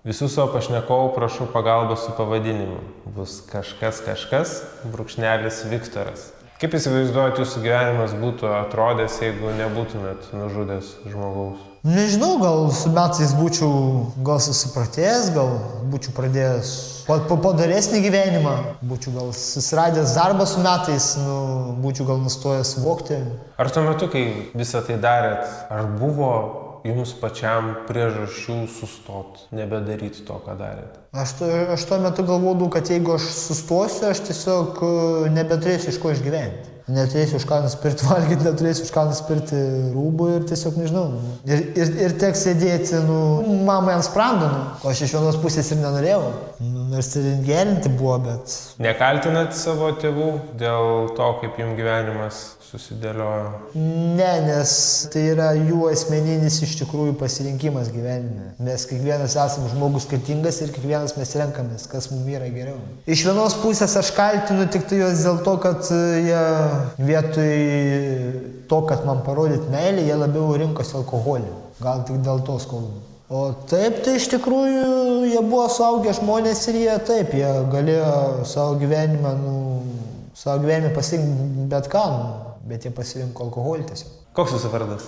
Visų savo pašnekovų prašau pagalbos su pavadinimu. Bus kažkas, brūkšnelis Viktoras. Kaip įsivaizduojat, jūsų gyvenimas būtų atrodęs, jeigu nebūtumėt nužudęs žmogaus? Nežinau, gal su metais būčiau susipratėjęs, gal būčiau pradėjęs padaresnį gyvenimą, būčiau gal susiradęs darbą su metais, būčiau gal nustojęs vogti. Ar tuo metu, kai visą tai darėt, ar buvo jums pačiam priežasčių sustot, nebedaryti to, ką darėt? Aš tuo metu galvodavau, kad jeigu aš sustosiu, aš tiesiog nebeturėsiu iš ko išgyventi. Neturėsiu už ką nusipirkti valgyti, neturėsiu už ką nusipirkti rūbų ir tiesiog nežinau. Ir teks sėdėti, mamai ant sprando, ko aš iš vienos pusės ir nenorėjau. Nors ir gerinti buvo, bet... Nekaltinat savo tėvų dėl to, kaip jums gyvenimas susidėliojo? Ne, nes tai yra jų asmeninis iš tikrųjų pasirinkimas gyvenime. Mes kiekvienas esame žmogus skirtingas ir kiekvienas mes renkamės, kas mums yra geriau. Iš vienos pusės aš kaltinu tik tai juos dėl to, kad jie vietoj to, kad man parodyti meilę, jie labiau rinkosi alkoholį. Gal tik dėl to skaudu. O taip, tai iš tikrųjų jie buvo suaugę žmonės ir jie galėjo savo gyvenimą pasirinkti bet ką, bet jie pasirinko alkoholį tiesiog. Koks jūsų vardas?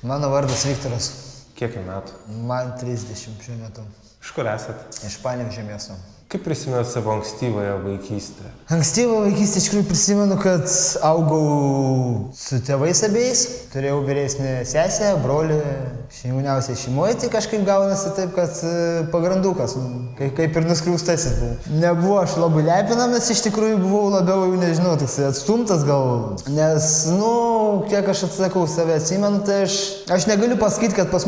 Mano vardas Viktoras. Kiek metų? Man 30 šiuo metu. Iš kur esat? Iš Panevėžio miesto. Kaip prisimenat savo ankstyvąją vaikystę? Ankstyvą vaikystę iš tikrųjų prisimenu, kad augau su tėvais abiejais. Turėjau vyresnę sesę, brolį, jauniausiai šeimoje, tai kažkaip gaunasi taip, kad pagrandukas, kaip ir nuskriaustasis buvau. Nebuvo aš labai lepinamas, iš tikrųjų buvau labiau, nežinau, atstumtas gal. Nes, kiek aš atsakau save atsimenu, tai aš negaliu pasakyti, kad pas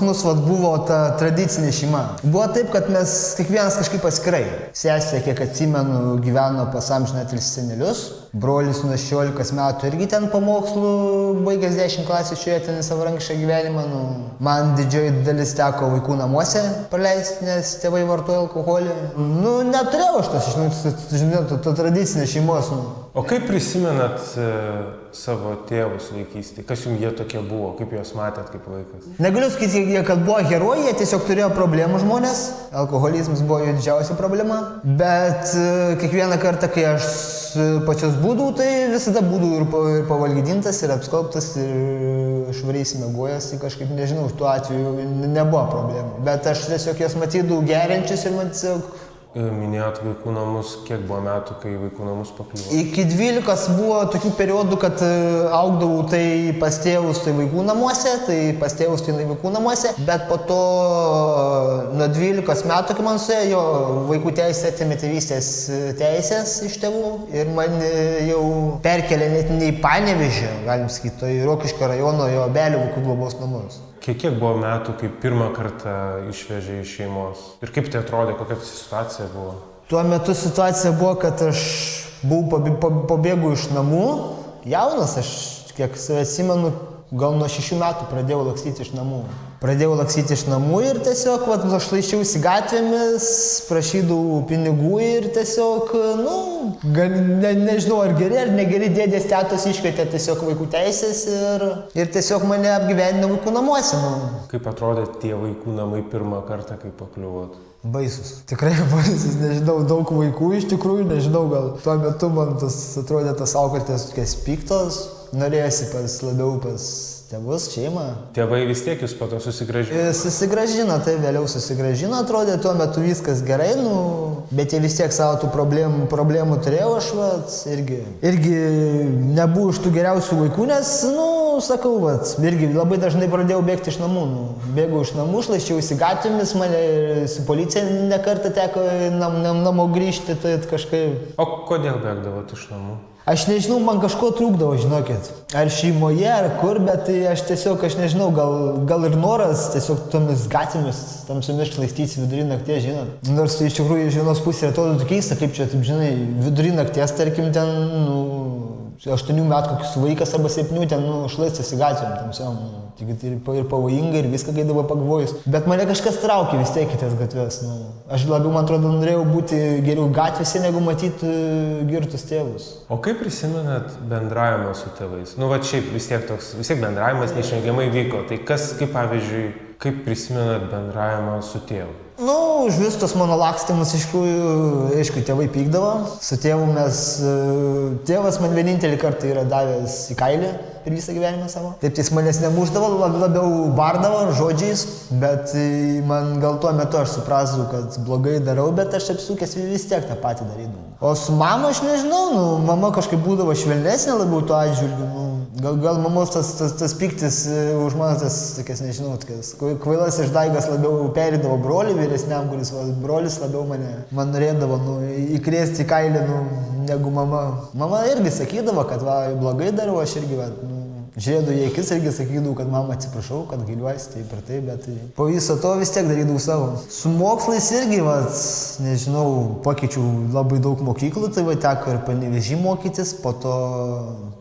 mus buvo ta tradicinė šeima. Buvo taip, kad mes kiekvienas kažkaip atskirai. Sesė, kiek atsimenu, gyveno pas amžinatilsį senelius. Brolis nuo 16 metų irgi ten pamokslų, baigęs 10 klasių šioje ten savarankišką gyvenimą. Man didžioji dalis teko vaikų namuose praleisti, nes tėvai vartoja alkoholį. Neturėjau aš to tradicinės šeimos. O kaip prisimenat savo tėvus vaikystėje? Kas jums jie tokie buvo? Kaip juos matėt kaip vaikas? Negaliu sakyti, kad buvo herojai, jie tiesiog turėjo problemų žmonės. Alkoholizmas buvo jų didžiausia problema. Bet kiekvieną kartą, kai aš pačios būdavau, tai visada būdavau ir pavalgydintas, ir apskalbtas, ir švariai įsimegojęs. Tai kažkaip, nežinau, tuo atveju nebuvo problemų. Bet aš tiesiog jas matydavau geriančius ir man tiesiog... Minėjot vaikų namus, kiek buvo metų, kai vaikų namus pakliuvo? Iki 12 buvo tokių periodų, kad augdavau tai pas tėvus, tai vaikų namuose, tai pas tėvus, tai vaikų namuose. Bet po to nuo 12 metų, kai man suėjo, vaikų teisė atėmė tėvystės teisės iš tėvų ir man jau perkelė net ne į Panevėžį, galim sakyti, į Rokiškio rajono Obelių vaikų globos namus. Kiek buvo metų, kai pirmą kartą išvežė iš šeimos? Ir kaip tai atrodė, kokia situacija buvo? Tuo metu situacija buvo, kad aš pabėgau iš namų. Jaunas, aš kiek save atsimenu, gal nuo 6 metų pradėjau lakstyti iš namų. Ir tiesiog aš laiščiausi gatvėmis, prašydavau pinigų ir tiesiog, nežinau, ar geri ar negeri, dėdės tetos iškvietė tiesiog vaikų teisės ir tiesiog mane apgyvendino vaikų namuose. Kaip atrodė tie vaikų namai pirmą kartą, kai pakliuvot? Baisus. Tikrai baisus, nežinau, daug vaikų iš tikrųjų, nežinau, gal tuo metu man atrodė tas auklėtės tokias piktos, norėjosi labiau pas tėvus, šeimą. Tėvai vis tiek jūs po to susigrąžino? Susigrąžino, tai vėliau susigrąžino, atrodė tuo metu viskas gerai, bet jie vis tiek savo tų problemų turėjau, aš irgi nebuvau iš tų geriausių vaikų, nes, sakau, irgi labai dažnai pradėjau bėgti iš namų. Bėgau iš namų, šlaiščiausi gatvėmis, mane su policija nekartą teko namo grįžti, tai kažkaip... O kodėl bėgdavot iš namų? Aš nežinau, man kažko trūkdavo, žinokit. Ar šeimoje, ar kur, bet tai aš nežinau, gal ir noras tiesiog tomis gatvėmis, tamsiomis šlaistytis vidury nakties, žinot. Nors tai iš tikrųjų iš vienos pusės atrodo keista, kaip čia, taip žinai, vidury nakties, tarkim, ten, 8 metų kokius vaikas arba 7 ten, šlaistėsi gatvėm, tamsiom. Ir pavojinga ir viską gaidavo pagalvojus. Bet mane kažkas traukė vis tiek į tas gatves. Aš labiau, man atrodo, norėjau būti geriau gatvėse, negu matyti girtus tėvus. O kaip prisimenat bendravimą su tėvais? Šiaip vis tiek bendravimas neišvengiamai vyko. Tai kas, kaip pavyzdžiui, Kaip prisimenat bendravimą su tėvu? Nu, už vis tos mano lakstymus, aišku, tėvai pykdavo. Su tėvu tėvas man vienintelį kartą yra davęs į kailį per visą gyvenimą savo. Taip, jis manęs nemuždavo, labiau bardavo žodžiais, bet man gal tuo metu aš suprasdavau, kad blogai darau, bet aš apsukęs vis tiek tą patį darydavau. O su mama aš nežinau, mama kažkaip būdavo švelnesnė labiau tuo atžvilgiu. Gal mamos tas pyktis už mano tokias, nežinau, tokias kvailas išdaigas labiau perėdavo brolį vyresniam, kuris brolis labiau man norėdavo įkrėsti į kailį negu mama. Mama irgi sakydavo, kad blogai darau, aš irgi žiūrėdavau į akis irgi sakydavau, kad mama atsiprašau, kad gailiuosi, taip ir taip, bet po viso to vis tiek darydavau savo. Su mokslais irgi, nežinau, pakeičiau labai daug mokyklų, tai teko ir Panevėžį mokytis, po to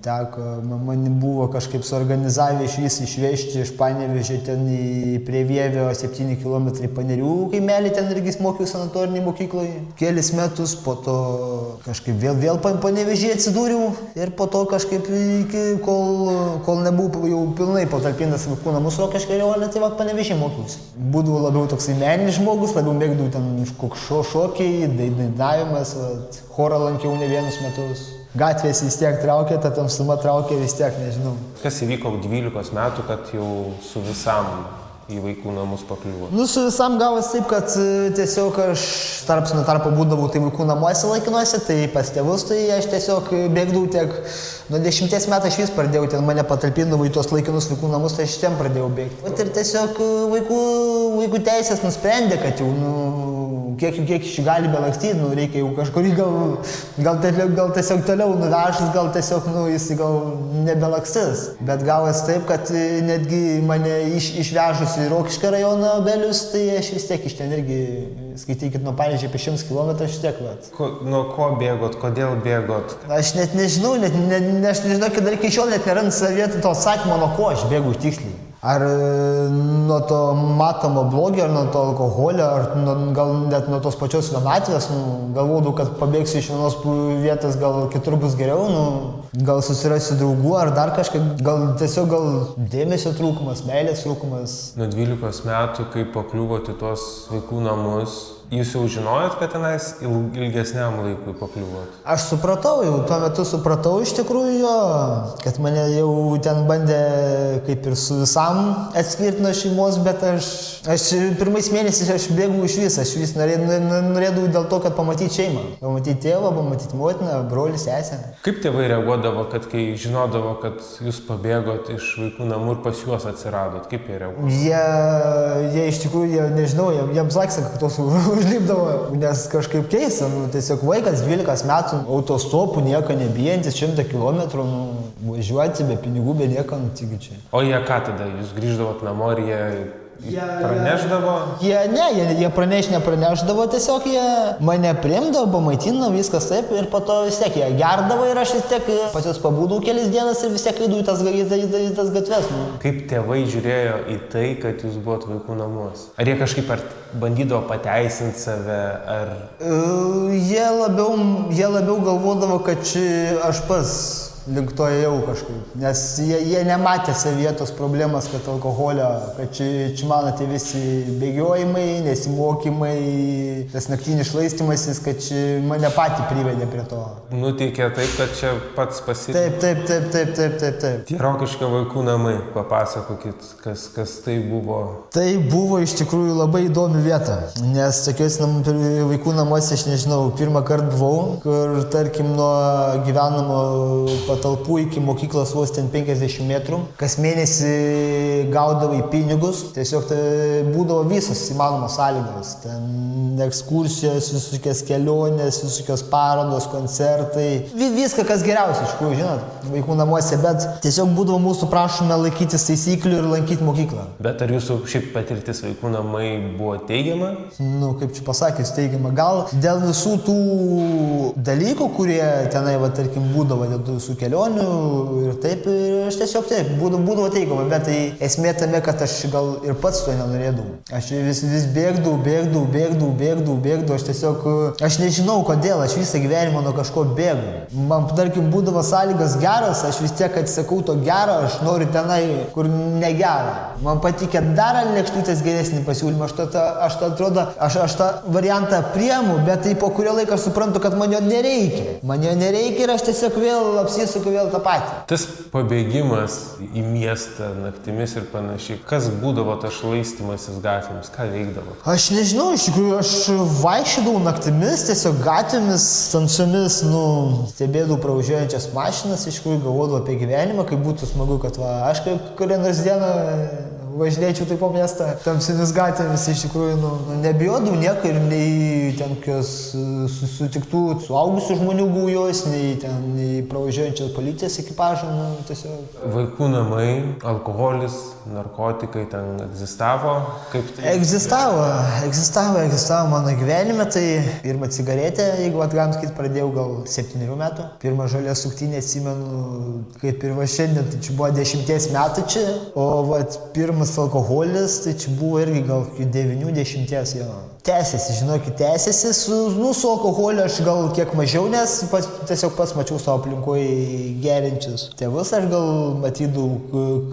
teko, man buvo kažkaip suorganizavę išvežti iš Panevėžio ten prie Vievio 7 km Panerių kaimelį, ten irgi mokiau sanatoriniai mokykloje kelis metus, po to kažkaip vėl Panevėžį atsidūriau ir po to kažkaip kol nebuvau jau pilnai patalpintas vaikų namus Rokiškio rajone, tai Panevėžį mokiausi. Būdavau labiau toksai meninis žmogus, labiau mėgdavau ten šokiai, dainavimas, chorą lankiau ne vienus metus. Gatvės vis tiek traukė, ta tamsuma traukė vis tiek, nežinau. Kas įvyko 12 metų, kad jau su visam į vaikų namus pakliuvo? Su visam gavos taip, kad tiesiog aš tarps nuo tarpo būdavau tai vaikų namuose laikinuose, tai pas tėvus, tai aš tiesiog bėgdavau tiek nuo 10 metų aš vis pradėjau, ten mane patalpindavo į tuos laikinus vaikų namus, tai aš ten pradėjau bėgti. Ir tiesiog vaikų teisės nusprendė, kad jau, kiek iš jų gali belakstyti, reikia jau kažkurį gal tiesiog toliau nuvežus, gal tiesiog, jis gal nebelakstys. Bet gavos taip, kad netgi mane išvežus į Rokiškio rajoną Obelius, tai aš vis tiek iš ten irgi, skaitykit, nuo Panevėžio apie 100 km vis tiek. Nuo ko bėgot, kodėl bėgot? Aš net nežinau, aš nežinau, kad dar iki šiol net nerandu savyje to atsakymo, nuo ko aš bėgu tiksliai. Ar nuo to matomo blogio, ar nuo to alkoholio, ar gal net nuo tos pačios vienatvės, galvodavau, kad pabėgsiu iš vienos vietos, gal kitur bus geriau, gal susirasiu draugų, ar dar kažką, gal dėmesio trūkumas, meilės trūkumas. Nuo 12 metų, kai pakliuvot į tuos vaikų namus, jūs jau žinojot, kad tenais ilgesniam laikui pakliuvot? Aš supratau, jau tuo metu supratau iš tikrųjų, kad mane jau ten bandė kaip ir su visam atskirti nuo šeimos, bet aš pirmais mėnesiais aš bėgau iš vis, aš vis norėdavau dėl to, kad pamatyti šeimą. Pamatyti tėvą, pamatyti motiną, brolį, sesę. Kaip tėvai reaguodavo, kad kai žinodavo, kad jūs pabėgot iš vaikų namų ir pas juos atsiradot? Kaip jie reaguodavo? Jie iš tikrųjų, nežinau, jiems laiksa, kad tos užlipdavo, nes kažkaip keista, tiesiog vaikas 12 metų, autostopų nieko nebijantis, 100 km, važiuoti be pinigų, be nieko, taigi čia. O jie ką tada, jūs grįždavot namo ir jie praneždavo? Jie nepranešdavo, tiesiog jie mane priimdavo, pamaitino, viskas taip ir po to vis tiek jie gerdavo ir aš vis tiek pas juos pabūdau kelias dienas ir vis tiek eidavau į tas gatves. Kaip tėvai žiūrėjo į tai, kad jūs buvot vaikų namuos? Ar jie kažkaip bandydavo pateisinti save, ar... Jie labiau galvodavo, kad aš pats link to ėjau kažkaip, nes jie nematė savyje tos problemas, kad alkoholio, kad čia mano tie visi bėgiojimai, nesimokymai, tas naktinis šlaistymasis, kad čia mane patį privedė prie to. Nuteikė taip, kad čia pats pasirinkė. Taip. Tie Rokiškio vaikų namai, papasakokit, kas tai buvo. Tai buvo iš tikrųjų labai įdomi vieta, nes tokiuose vaikų namuose, aš nežinau, pirmą kartą buvau, kur tarkim nuo gyvenamo patalpų iki mokyklos vos ten 50 metrų. Kas mėnesį gaudavai pinigus, tiesiog tai būdavo visos įmanomos sąlygos. Ten ekskursijos, visokios kelionės, visokios parodos, koncertai. Viską, kas geriausia, iš tikrųjų, žinot, vaikų namuose, bet tiesiog būdavo mūsų prašome laikytis taisyklių ir lankyti mokyklą. Bet ar jūsų šiaip patirtis vaikų namai buvo teigiama? Kaip čia pasakius, teigiama. Gal dėl visų tų dalykų, kurie tenai, tarkim, būdavo, dėl tų visų kelionių ir taip, ir aš tiesiog taip, būdavo teigiama, bet tai esmė tame, kad aš gal ir pats to nenorėdavau. Aš vis bėgdavau, aš tiesiog, aš nežinau kodėl, aš visą gyvenimą nuo kažko bėgu. Man, tarkim, būdavo sąlygas geras, aš vis tiek atsisakau to gero, aš noriu tenai, kur negera. Man patikė dar lėkštutės geresnį pasiūlymą, aš tą variantą priemu, bet tai po kurio laiko aš suprantu, kad man jo nereikia. Man jo nereikia ir aš tiesiog vėl apsisuku vėl tą patį. Tas pabėgimas į miestą naktimis ir panašiai, kas būdavo tas šlaistymasis gatvėmis, ką veikdavo? Aš nežinau, iš tikrųjų, aš vaikščiodavau naktimis, tiesiog gatvėmis, tamsiomis, stebėdavau pravažiuojančias mašinas, iš tikrųjų galvodavau apie gyvenimą, kaip būtų smagu, kad aš kurią nors dieną važinėčiau taip po miestą, tamsiomis gatvėmis, iš tikrųjų, nebijodavau nieko ir nei ten kokios sutiktų suaugusių žmonių gaujos, nei pravažiuojančios policijos ekipažo, tiesiog. Vaikų namai, alkoholis, narkotikai ten egzistavo? Kaip tai? Egzistavo mano gyvenime, tai pirmą cigaretę, jeigu atgalim sakyti, pradėjau gal 7 metų. Pirmą žalę suktinę atsimenu, kaip ir va šiandien, tai čia buvo 10 metų čia, o pirmas alkoholis, tai čia buvo irgi gal 9-10 jo. Tęsiasi, tęsiasi, su alkoholiu aš gal kiek mažiau, nes tiesiog pats mačiau savo aplinkoje gerinčius tėvus, aš gal matydavau,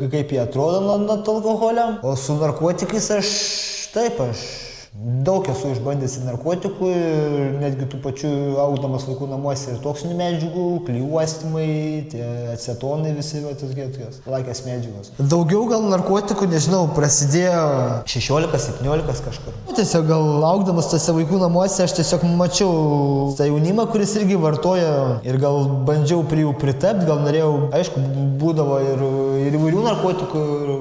kaip jie atrodo nuo alkoholio, o su narkotikais aš daug esu išbandęs į narkotikų ir netgi tų pačių augdamas vaikų namuose ir toksinių medžiagų, klijuostymai, tie acetonai visi, tokios lakės medžiagos. Daugiau gal narkotikų, nežinau, prasidėjo 16-17 kažkur. Tiesiog gal augdamas tose vaikų namuose aš tiesiog mačiau tą jaunimą, kuris irgi vartoja ir gal bandžiau prie jų pritapti, gal norėjau, aišku, būdavo ir įvairių narkotikų ir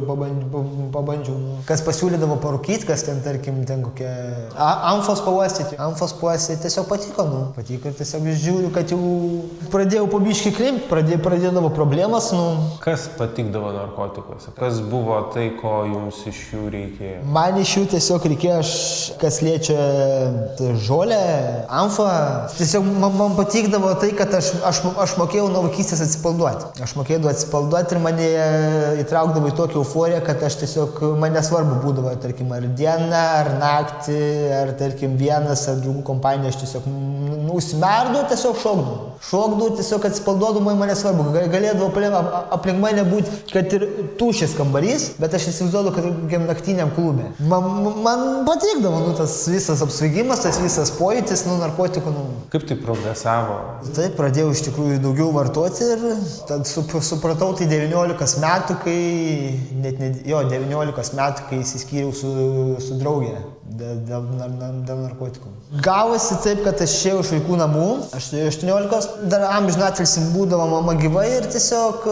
pabandžiau. Kas pasiūlydavo parūkyti, kas ten, tarkim, ten kokie amfos pauostyti. Tiesiog patiko ir tiesiog žiūriu, kad jau pradėjau po biškį klimpt, pradėdavo problemas, Kas patikdavo narkotikuose? Kas buvo tai, ko jums iš jų reikėjo? Man iš jų tiesiog reikėjo, kas liečia žolę, amfą. Tiesiog man patikdavo tai, kad aš mokėjau nuo vaikystės atsipalduoti. Aš mokėjau atsipalduoti ir mane įtraukdavo į tokią euforiją, kad aš tiesiog, man nesvarbu būdavo, tarkim, ar dieną, ar naktį, ar tarkim vienas, ar draugų kompanija, aš tiesiog užsimerdau, tiesiog šokdavau, tiesiog atsipalduodavau, man nesvarbu, galėdavo aplink mane būti, kad ir tuščias kambarys, bet aš įsivaizduodavau, kad kokiam naktiniam klube. Man patikdavo, tas visas apsvaigimas, tas visas pojūtis, narkotikų. Kaip tai progresavo? Taip, pradėjau iš tikrųjų daugiau vartoti ir tad supratau tai 19 metų, kai, 19 metų, kai įsiskyriau su draugė dėl narkotikų. Gavosi taip, kad aš išėjau iš vaikų namų, aš 18, dar amžiną atilsį būdavo mama gyva ir tiesiog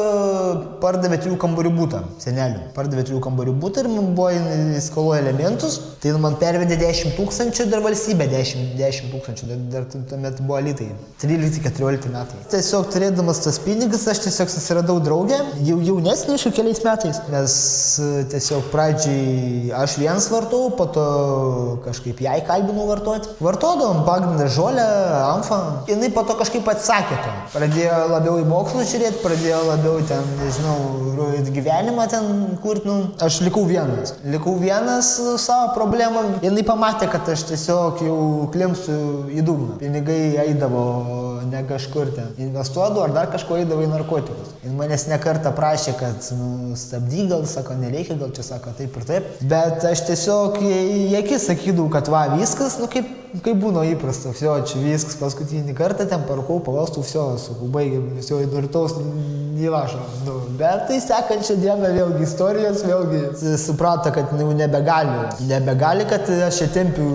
pardavė 3 kambarių butą, senelių. Pardavė 3 kambarių butą ir man buvo įskolo elementus, tai man pervedė 10 000, dar valstybė 10 000, dar tuomet buvo litai, 13-14 metai. Tiesiog turėdamas tas pinigas, aš tiesiog susiradau draugę, jaunesnį iš keliais metais, nes tiesiog pradžiai aš vienas vartau, po to kažkaip jai kalbinau vartoti. Vartodavom pagrindą žolę, amfą. Jinai po to kažkaip atsakė to. Pradėjo labiau į mokslus žiūrėti, pradėjo labiau ten, nežinau, gyvenimą ten kurti. Aš likau vienas su savo problemom. Jinai pamatė, kad aš tiesiog jau klimsiu į dugną. Pinigai eidavo ne kažkur ten. Investuodavo ar dar kažko eidavo į narkotikus. Jis manęs nekartą prašė, kad stabdyk, gal, sako, nereikia, gal čia sako taip ir taip. Bet aš tiesiog į akis sakydavau, kad va, viskas, kaip būna įprasta, čia viskas, paskutinį kartą ten parkau, pavastų, baigėm, rytaus nevažo. Bet tai sekančią dieną vėlgi istorijos, vėlgi suprato, kad nebegali, kad aš čia tempiu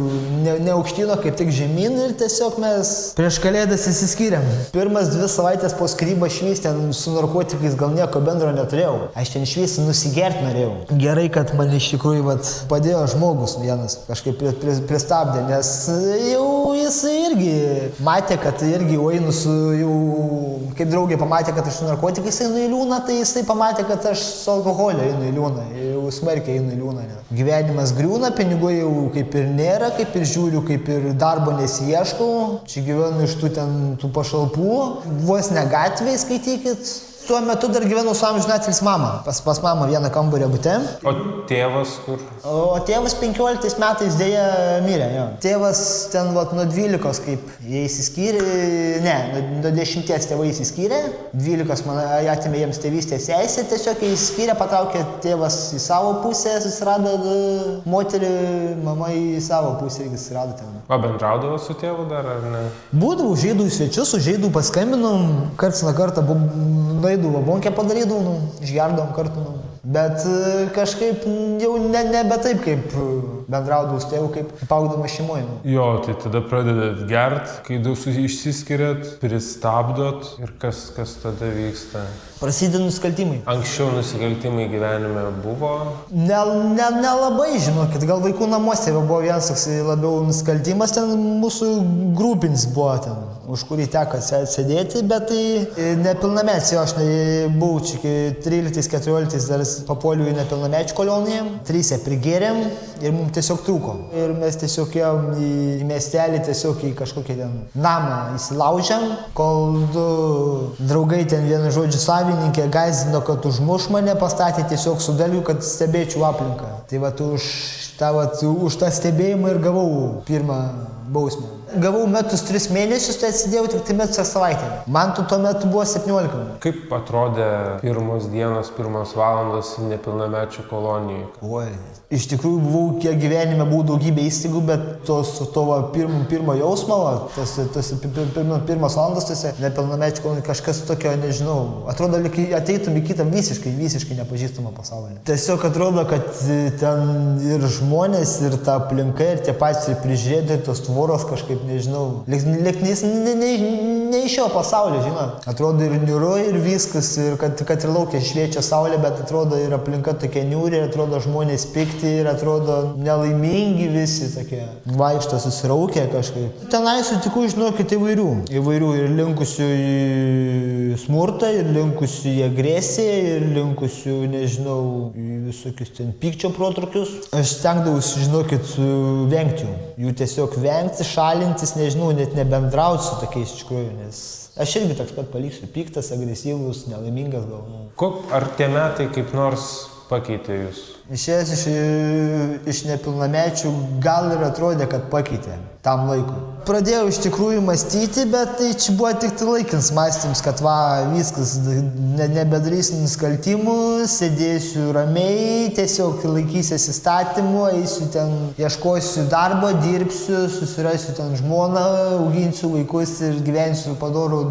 ne aukštino, kaip tik žemyn ir tiesiog mes prieš kalėdas įsiskyrėm. Pirmas 2 savaitės po skyrybą švys ten su narkotikais gal nieko bendro neturėjau. Aš ten švys nusigert norėjau. Gerai, kad man iš tikrųjų padėjo žmogus vienas, kažkaip pristabdė, nes jau jis irgi matė, kad irgi einu su kaip draugė pamatė, kad aš su narkotikais einu į liūną, tai jisai pamatė, kad aš su alkoholiu einu į liūną. Jau smarkiai eina į liūną. Gyvenimas griūna, pinigų jau kaip ir nėra, kaip ir žiūriu, kaip ir darbo nesiieškau. Čia gyvenu iš tų pašalpų, vos ne gatvėje skaitykit. Tuo metu dar gyvenau su amžinatilsį mama. Pas mamą vieną kambario bute. O tėvas kur? O tėvas 15 metais dėja mirė, jo. Tėvas ten vat nuo 12, kaip jie įsiskyrė, nuo 10 tėvai įsiskyrė, 12 man atėmė jiems tėvystės teisę, tiesiog jie įsiskyrė, patraukė tėvas į savo pusę, susirado moterį, mama į savo pusę irgi susirado ten. O bendraudavo su tėvu dar ar ne? Būdavau, užeidavau į svečius, užeidavau, paskambinom, karts na kartą nueidavau bonkę padarydavom, išgerdavom kartu. Bet kažkaip jau nebe taip, kaip bendraudavau su tėvu, kaip augdamas šeimoje. Jo, tai tada pradedat gert, kai daug išsiskiriat, pristabdot ir kas tada vyksta? Prasideda nusikaltimai. Anksčiau nusikaltimai gyvenime buvo? Nelabai, žinokit, gal vaikų namuose buvo vienas toks labiau nusikaltimas, ten mūsų grupinis buvo ten, už kurį teko sėdėti, bet tai nepilnametis, jo, aš buvau čia iki 13-14 dar papuoliau į nepilnamečių koloniją, 3 prigėrėm ir mums tiesiog trūko. Ir mes tiesiog ėjom į miestelį, tiesiog į kažkokį ten namą įsilaužėm, kol 2 draugai ten vienu žodžiu savininkė gąsdino, kad užmuš mane, pastatė tiesiog su daliu, kad stebėčiau aplinką. Tai vat už tą stebėjimą ir gavau pirmą bausmę. Gavau metus 3 mėnesius, tai atsidėjau tik metus savaitę. Man tuo metu buvo 17. Kaip atrodė pirmos dienos, pirmos valandos nepilnamečių kolonijai? Oi, iš tikrųjų buvau, kiek gyvenime buvo daugybė įstaigų, bet to pirmo jausmo, tas pirmas valandas, tose nepilnamečių kolonijai kažkas tokio, nežinau, atrodo, lyg ateitum į kitą visiškai nepažįstamą pasaulį. Tiesiog atrodo, kad ten ir žmonės, ir ta aplinka, ir tie patys prižiūrėtojai, tos tvoros kažkaip, nežinau, lyg ne iš šio pasaulio, žinot. Atrodo ir niūru, ir viskas, ir kad ir laukia šviečia saulė, bet atrodo ir aplinka tokia niūri, atrodo žmonės pikti, ir atrodo nelaimingi visi tokie. Vaikšto susiraukę kažkaip. Tenai sutikau, žinokit, įvairių ir linkusių į smurtą, ir linkusių į agresiją, ir linkusių, nežinau, į visokius ten pykčio protrukius. Aš stengdavausi, žinokit, vengti jų tiesiog vengti, šalintis, nežinau, net nebendrauti su tokiais iš tikrųjų, nes aš irgi toks pat paliksiu, piktas, agresyvus, nelaimingas gal. Ar tie metai kaip nors pakeitė jūs? Išėjęs iš nepilnamečių gal ir atrodė, kad pakeitė tam laikui. Pradėjau iš tikrųjų mąstyti, bet tai čia buvo tik laikinas mąstymas, kad viskas, nebedarysiu nusikaltimų, sėdėsiu ramiai, tiesiog laikysiuosi įstatymų, eisiu ten, ieškosiu darbo, dirbsiu, susirasiu ten žmoną, auginsiu vaikus ir gyvensiu padorų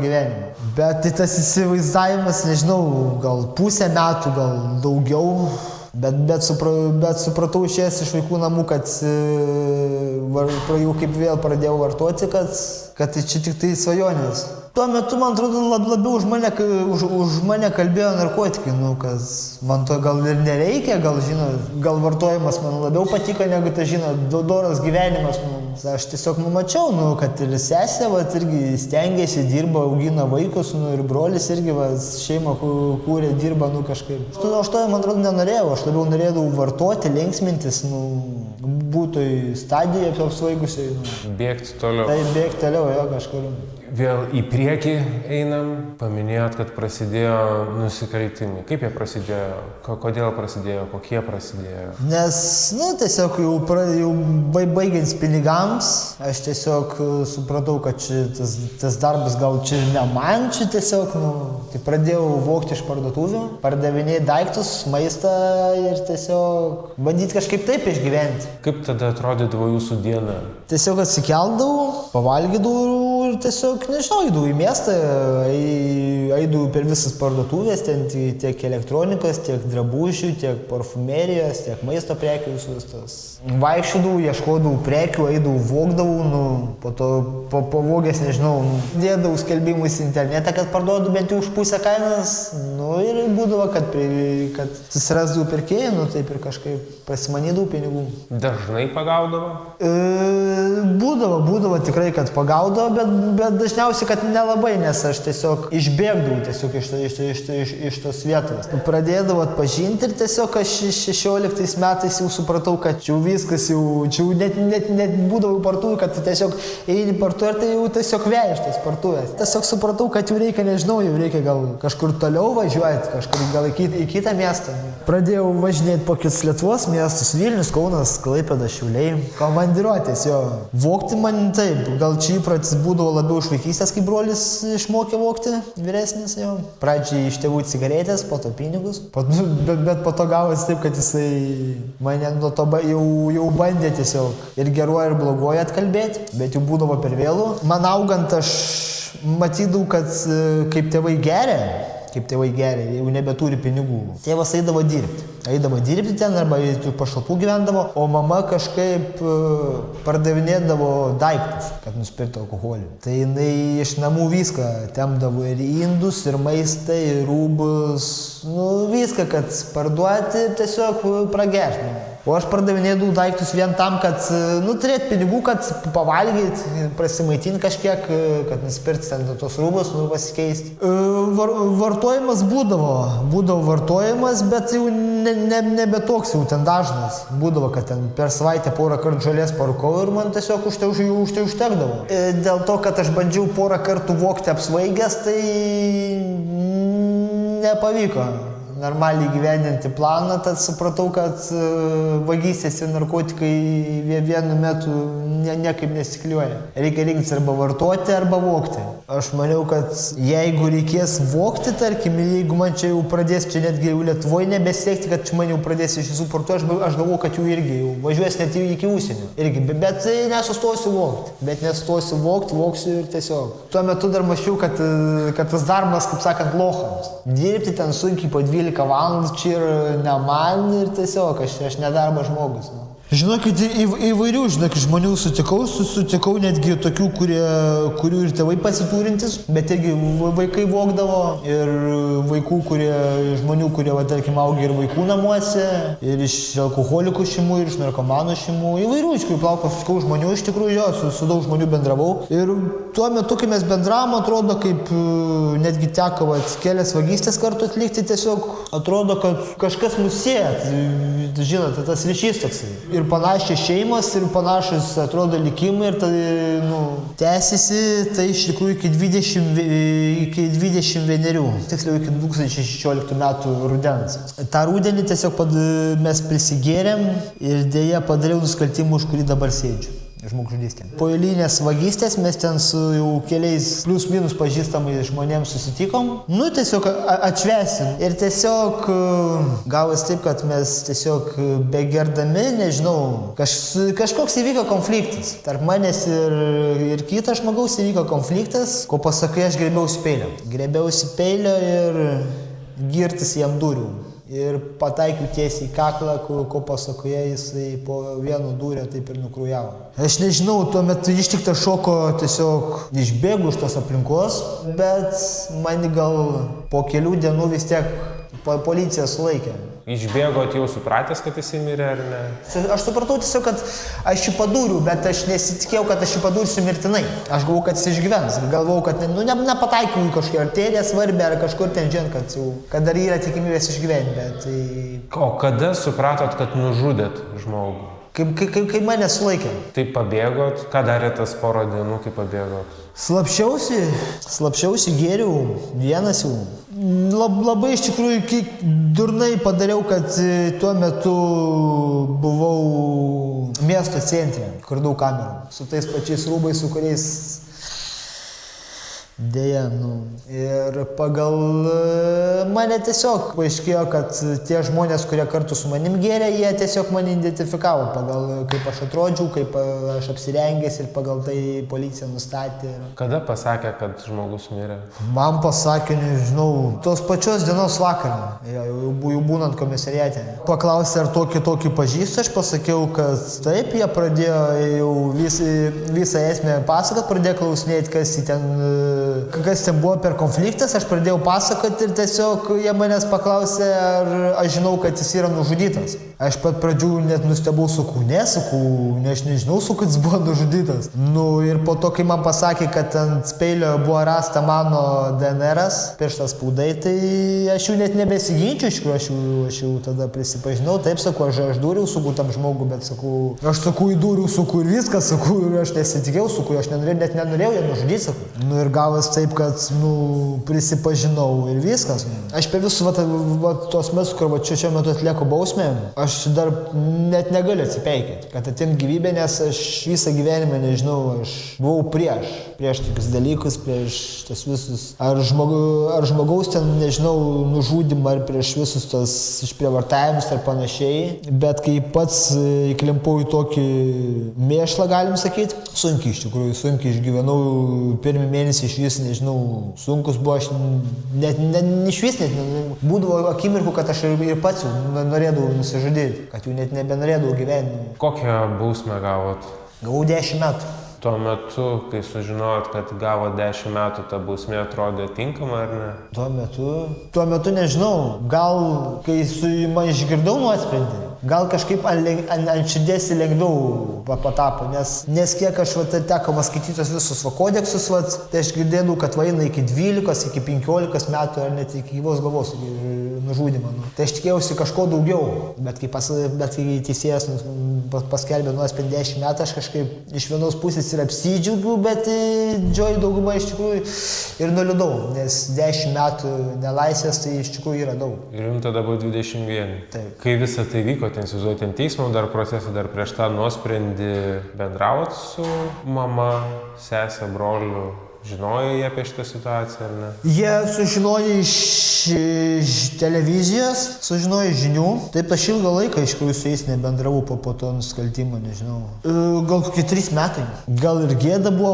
gyvenimą. Bet tai tas įsivaizdavimas, nežinau, gal pusę metų, gal daugiau. Bet supratau išėjęs iš vaikų namų, kad jau kaip vėl pradėjau vartoti, kad tai čia tik tai svajonės. Tuo metu, man atrodo, labiau už mane kalbėjo narkotikai, kad man to gal ir nereikia, gal vartojimas man labiau patiko, negu tai, doras gyvenimas. Aš tiesiog numačiau, kad ir sesė irgi stengiasi, dirba, augina vaikus, ir brolis irgi šeimą kūrė, dirba kažkaip. Aš to, man atrodo, nenorėjau, aš labiau norėjau vartoti, linksmintis, būtų į stadiją apsvaigusiai. Bėgti toliau. Tai bėgti toliau, jo, kažkur. Vėl į priekį einam, paminėjot, kad prasidėjo nusikaltimai. Kaip jie prasidėjo? Kodėl prasidėjo? Kokie prasidėjo? Nes, tiesiog jau baigiant pinigams, aš tiesiog supratau, kad tas darbas gal čia ne man, čia tiesiog, tai pradėjau vogti iš parduotuvių, pardavinėti daiktus, maistą ir tiesiog bandyti kažkaip taip išgyventi. Kaip tada atrodydavo jūsų diena? Tiesiog atsikeldavau, pavalgydavau ir tiesiog, nežinau, eidavau į miestą, eidavau per visas parduotuvės, ten tiek elektronikos, tiek drabužių, tiek parfumerijos, tiek maisto prekių visus tas. Vaikščiodavau, ieškodavau prekių, eidavau, vogdavau, po to pavogęs, nežinau, dėdavau skelbimus į internetą, kad parduodu bent jau už pusę kainos, ir būdavo, kad susirasdavau pirkėjų, taip ir kažkaip prasimanydavau pinigų. Dažnai pagaudavo? būdavo tikrai, kad pagaudavo, bet dažniausiai, kad nelabai, nes aš tiesiog išbėgdavau iš tos vietos. Pradėdavau atpažinti ir tiesiog aš 16 metais jau supratau, kad jau viskas, jau net būdavau partuvų, kad tiesiog eini partuvę ir tai jau tiesiog vėja iš tos partuvės. Tiesiog supratau, kad jau reikia, nežinau, jau reikia gal kažkur toliau važiuoti, kažkur gal į kitą miestą. Pradėjau važinėti po kitus Lietuvos miestus, Vilnius, Kaunas, Klaipėda, Šiauliai. Komandiruotės, jo. Vogti man taip, gal čia įpratis būdavo labiau iš vaikystės, kai brolis išmokė vogti, vyresnis jo. Pradžiai iš tėvų cigaretės, po to pinigus. Bet po to gavosi taip, kad jisai mane nuo to jau bandė tiesiog ir geruoju, ir bloguoju atkalbėti, bet jau būdavo per vėlų. Man augant aš matydavau, kad kaip tėvai geria, jau nebeturi pinigų. Tėvas eidavo dirbti ten arba pašalpų gyvendavo, o mama kažkaip pardavinėdavo daiktus, kad nusipirktų alkoholį. Tai jinai iš namų viską tempdavo ir indus, ir maistą, ir rūbus, viską, kad parduoti tiesiog pragerti. O aš pardavinėdavau daiktus vien tam, kad turėti pinigų, kad pavalgyti, prasimaitinti kažkiek, kad nusipirkti ten tos rūbus, pasikeisti. Vartojimas būdavo vartojimas, bet jau nebe toks jau ten dažnas. Būdavo, kad ten per savaitę porą kartų žolės parūkau ir man tiesiog užtekdavo. Dėl to, kad aš bandžiau porą kartų vogti apsvaigęs, tai nepavyko normaliai gyvendinti planą, tad supratau, kad vagystės ir narkotikai vienu metu niekaip nesikliuoja. Reikia rinktis arba vartoti, arba vogti. Aš maniau, kad jeigu reikės vogti, tarkim, jeigu man čia jau pradės, čia netgi jau Lietuvoje nebesiekti, kad čia man jau pradės iš visų portų, aš galvoju, kad jau irgi jau važiuos net iki užsienio. Irgi, bet nesustosiu vogti. Bet nesustosiu vogti, vogsiu ir tiesiog. Tuo metu dar mačiau, kad tas darbas, kaip sakant, lochams. Dirbti ten sunkiai po 12 valandų čia ir ne man ir tiesiog aš nedarbo žmogus. Žinokit, įvairių žmonių sutikau netgi tokių, kurių ir tėvai pasiturintis, bet irgi vaikai vogdavo ir žmonių, kurie, tarkim, augia ir vaikų namuose, ir iš alkoholikų šeimų, ir iš narkomanų šeimų, įvairių, iš kurių plauko sutikau žmonių, iš tikrųjų, jo, su daug žmonių bendravau. Ir tuo metu, kai mes bendravom, atrodo, kaip netgi teko kelias vagystės kartu atlikti, tiesiog atrodo, kad kažkas mus sieja, žinote, tas ryšys toksai. Ir panašios šeimos, ir panašus, atrodo, likimai, ir tai, tęsiasi, tai iš tikrųjų iki 21, tiksliau iki 2016 metų rudens. Ta rudenį tiesiog mes prisigėrėm ir dėja padariau nusikaltimų, už kurį dabar sėdžiu. Žmogžudystė. Po eilinės vagystės mes ten su jau keliais plius minus pažįstamais žmonėms susitikom. Tiesiog atšvęsim. Ir tiesiog gavosi taip, kad mes tiesiog begerdami, nežinau, kažkoks įvyko konfliktas. Tarp manęs ir kito žmogaus įvyko konfliktas, ko pasakai, aš grėbiausi peilio ir girtis jam dūrių. Ir pataikiau tiesiai į kaklą, ko pasakoje jisai po vieno dūrio taip ir nukrujavo. Aš nežinau, tuo metu ištikta šoko tiesiog išbėgu iš tos aplinkos, bet mane gal po kelių dienų vis tiek policija sulaikė. Išbėgot jau supratęs, kad jisai mirė ar ne? Aš supratau tiesiog, kad aš jį padūriu, bet aš nesitikėjau, kad aš jį padūrsiu mirtinai. Aš galvojau, kad jis išgyvens. Galvojau, kad nepataikiau į kažkokią arteriją svarbę ar kažkur ten žinant, kad dar yra tikimybės išgyventi, bet tai... O kada supratot, kad nužudėt žmogų? Kai mane sulaikė. Taip pabėgot? Ką darė tas porą dienų, kai pabėgot? Slapšiausi, gėriau, vienas jau. Labai iš tikrųjų durnai padariau, kad tuo metu buvau miesto centre, kur daug kamerų. Su tais pačiais rūbais, su kuriais dėja, Ir pagal mane tiesiog paaiškėjo, kad tie žmonės, kurie kartu su manim gėrė, jie tiesiog mane identifikavo pagal kaip aš atrodžiau, kaip aš apsirengęs ir pagal tai policija nustatė. Kada pasakė, kad žmogus mirė? Man pasakė, nežinau, tos pačios dienos vakarą, jau būnant komisariate. Paklausė, ar tokį pažįstu, aš pasakiau, kad taip, jie pradėjo jau visą esmę pasakot, pradėjo klausinėti, kas ten buvo per konfliktas, aš pradėjau pasakoti ir tiesiog jie manęs paklausė, ar aš žinau, kad jis yra nužudytas. Aš pat pradžių net nustebau, sakau, aš nežinau, su kad jis buvo nužudytas. Nu ir po to, kai man pasakė, kad ant peilio buvo rasta mano DNR'as, pirštas spaudai, tai aš jau net nebesiginčiu, iš tikrųjų, aš jau tada prisipažinau, taip sakau, aš dūriau, sakau, tam žmogui, bet sakau, aš sakau, įdūriau, sakau, ir viskas, sakau, ir aš nesitikėjau, sakau, aš net nenorėjau ją nužudyti, sakau. Nu ir gavas taip, kad, prisipažinau ir viskas. Aš per visus tos metus, kur šiuo metu atlieku bausmę, aš dar net negaliu atsipeikėti, kad atim gyvybę, nes aš visą gyvenimą, nežinau, aš buvau prieš tokius dalykus, prieš tos visus, ar žmogaus ten, nežinau, nužudimą, ar prieš visus tos išprievartavimus ar panašiai, bet kai pats įklimpau į tokį mėšlą, galim sakyti, sunkiai iš tikrųjų, sunkiai išgyvenau, pirmį mėnesį iš vis, nežinau, sunkus buvo, aš net būdavo akimirkų, kad aš ir pats jau norėdavau nusižudyti, kad jau net nebenorėdavau gyventi. Kokią bausmę gavot? Gavau 10 metų. Tuo metu, kai sužinojot, kad gavo 10 metų, ta bausmė atrodė tinkama ar ne? Tuo metu nežinau, gal kai man išgirdau nuosprendį, gal kažkaip ant širdies lengviau patapo, nes kiek aš teko skaitytos visus kodeksus, tai aš girdėjau, kad eina iki 12, iki 15 metų ar net iki gyvos galvos nužudimą. Tai aš tikėjausi kažko daugiau, bet kai teisėjas paskelbė nuosprendį 10 metų, aš kažkaip iš vienos pusės ir apsidžiaugiau, bet didžioji dauguma iš tikrųjų ir nuliūdau, nes 10 metų nelaisvės tai iš tikrųjų yra daug. Ir jums tada buvo 21. Taip. Kai visą tai vyko, ten įsivaizduojate, ten teismo dar procesą, dar prieš tą nuosprendį bendravot su mama, sesė, broliu? Žinojo jie apie šitą situaciją, ar ne? Jie sužinojo iš televizijos, sužinojo iš žinių. Taip aš ilgą laiką iš tikrųjų su jais nebendravau po to nusikaltimo, nežinau. Gal kokie 3 metai. Gal ir gėda buvo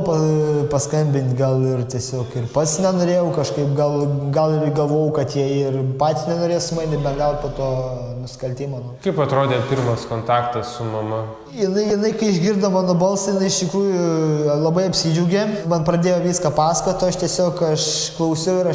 paskambinti, gal ir tiesiog ir pats nenorėjau kažkaip, gal ir galvojau, kad jie ir pats nenorės su manimi bendrauti po to nusikaltimo. Kaip atrodė pirmas kontaktas su mama? Jinai, kai išgirdo mano balsą, jinai iš tikrųjų labai apsidžiaugė. Man pradėjo viską pasakoti, aš klausiau ir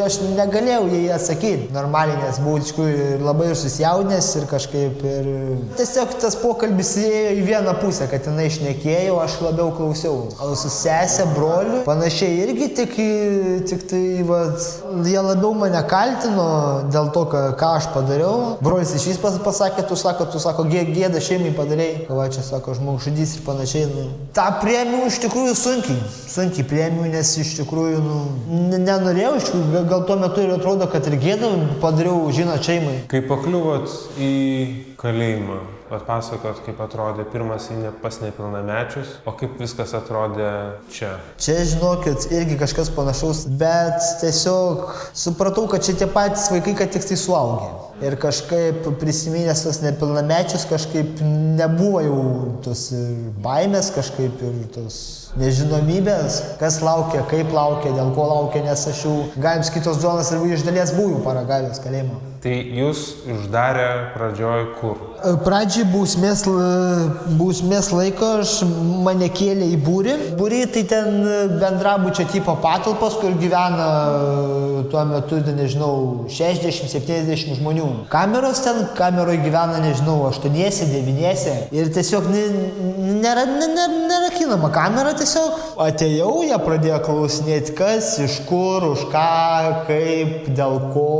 aš negalėjau jai atsakyti normaliai, nes buvau iš tikrųjų labai ir susijaudinęs ir kažkaip ir... Tiesiog tas pokalbis ėjo į vieną pusę, kad jinai šnekėjo, aš labiau klausiau. O su sesė, broliu, panašiai irgi tik tai, jie labiau mane kaltino dėl to, ką aš padariau. Brolis iš vis pasakė, tu sako, gėda šeimai padarė. Va čia sako, žmogžudys ir panašiai. Ta priėmiau iš tikrųjų sunkiai priėmiau, nes iš tikrųjų nenorėjau, gal tuo metu ir atrodo, kad ir gėdą padariau, žinot, šeimai. Kai pakliuvot į kalėjimą, atpasakot, kaip atrodė pirmas pas nepilnamečius, o kaip viskas atrodė čia? Čia, žinokit, irgi kažkas panašaus, bet tiesiog supratau, kad čia tie patys vaikai, kad tik tai suaugę. Ir kažkaip prisiminęs tos nepilnamečius, kažkaip nebuvo jau tos baimės, kažkaip ir tos nežinomybės, kas laukia, kaip laukia, dėl ko laukia, nes aš jau galim kitos zonas ir iš dalies buvau paragavęs kalėjimo. Tai jūs uždarė pradžioj kur? Pradžiai bausmės laiko mane kėlė į būrį. Būrį tai ten bendrabučio tipo patalpos, kur gyvena tuo metu, nežinau, 60-70 žmonių. Kameroje gyvena, nežinau, 8-9. Ir tiesiog nerakinama kamera tiesiog. Atėjau, jie pradėjo klausinėti, kas, iš kur, už ką, kaip, dėl ko,